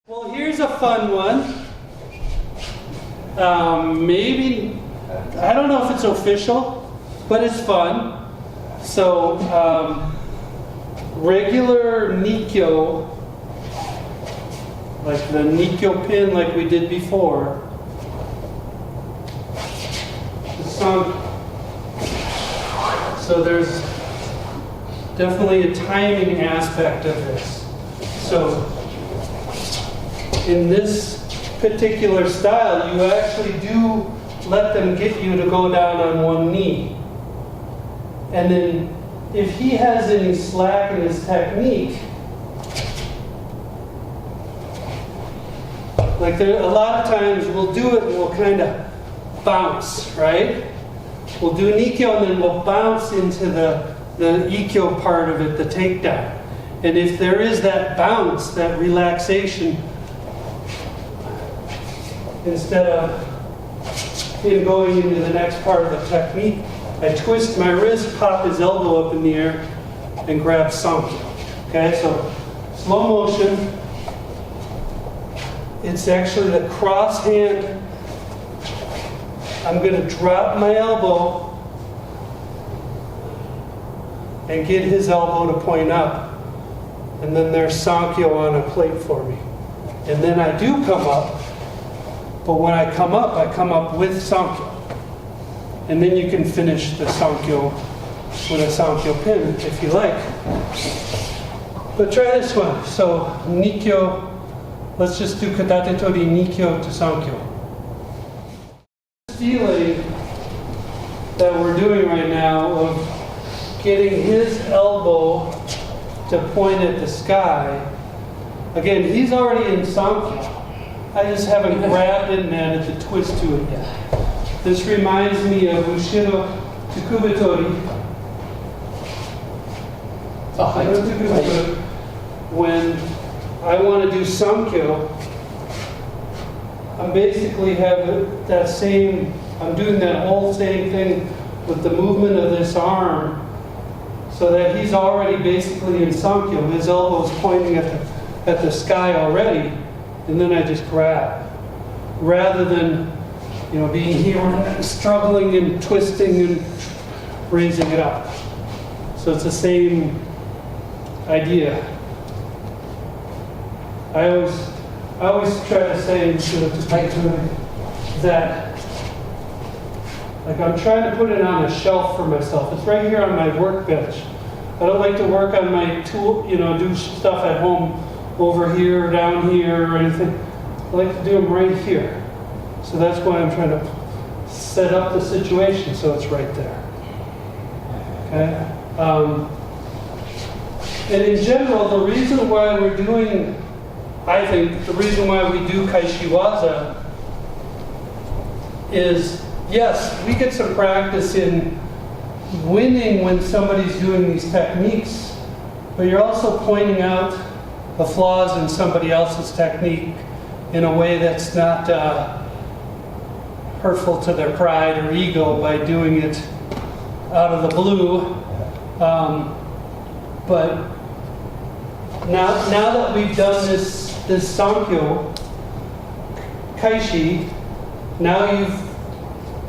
Well, here's a fun one. Maybe, I don't know if it's official, but it's fun. So, regular nikkyo, like the nikkyo pin like we did before. So there's definitely a timing aspect of this. So in this particular style, you actually do let them get you to go down on one knee. And then if he has any slack in his technique, like there, a lot of times we'll do it and we'll kind of bounce, right? We'll do nikkyo and then we'll bounce into the ikkyo part of it, the takedown. And if there is that bounce, that relaxation, instead of him going into the next part of the technique, I twist my wrist, pop his elbow up in the air, and grab Sankyo. Okay, so slow motion. It's actually the cross hand. I'm going to drop my elbow and get his elbow to point up. And then there's Sankyo on a plate for me. And then I do come up, but when I come up with Sankyo. And then you can finish the Sankyo with a Sankyo pin if you like. But try this one. So nikkyo, let's just do katate tori nikkyo to Sankyo. Feeling that we're doing right now of getting his elbow to point at the sky. Again, he's already in Sankyo. I just haven't grabbed it and added the twist to it yet. This reminds me of Ushiro Tsukubitori. When I want to do Sankyo, I'm basically have that same, I'm doing that whole same thing with the movement of this arm so that he's already basically in Sankyo. His elbow's pointing at the sky already, and then I just grab. Rather than, being here and struggling and twisting and raising it up. So it's the same idea. I always try to say that, like I'm trying to put it on a shelf for myself. It's right here on my workbench. I don't like to work on my tool, do stuff at home over here, or down here, or anything. I like to do them right here. So that's why I'm trying to set up the situation so it's right there. Okay? And in general, the reason why we're doing, I think, the reason why we do Kaeshi-waza is, yes, we get some practice in winning when somebody's doing these techniques, but you're also pointing out the flaws in somebody else's technique in a way that's not hurtful to their pride or ego by doing it out of the blue. But now that we've done this Sankyo, Kaeshi, now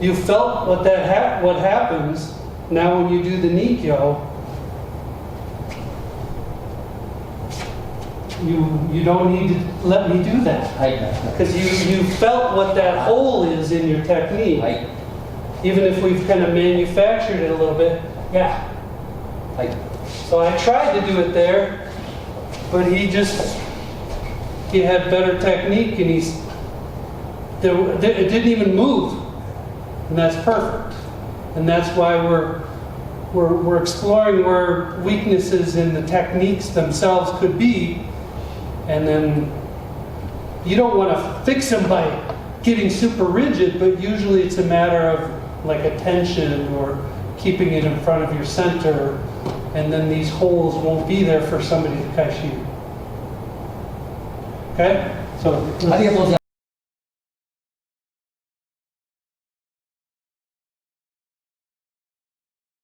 you've felt what happens. Now when you do the nikkyo, you don't need to let me do that. Because you felt what that hole is in your technique. Even if we've kind of manufactured it a little bit. Yeah. So I tried to do it there, but he had better technique and it didn't even move. And that's perfect. And that's why we're exploring where weaknesses in the techniques themselves could be. And then you don't want to fix them by getting super rigid, but usually it's a matter of like a tension or keeping it in front of your center, and then these holes won't be there for somebody to Kaeshi. Okay? So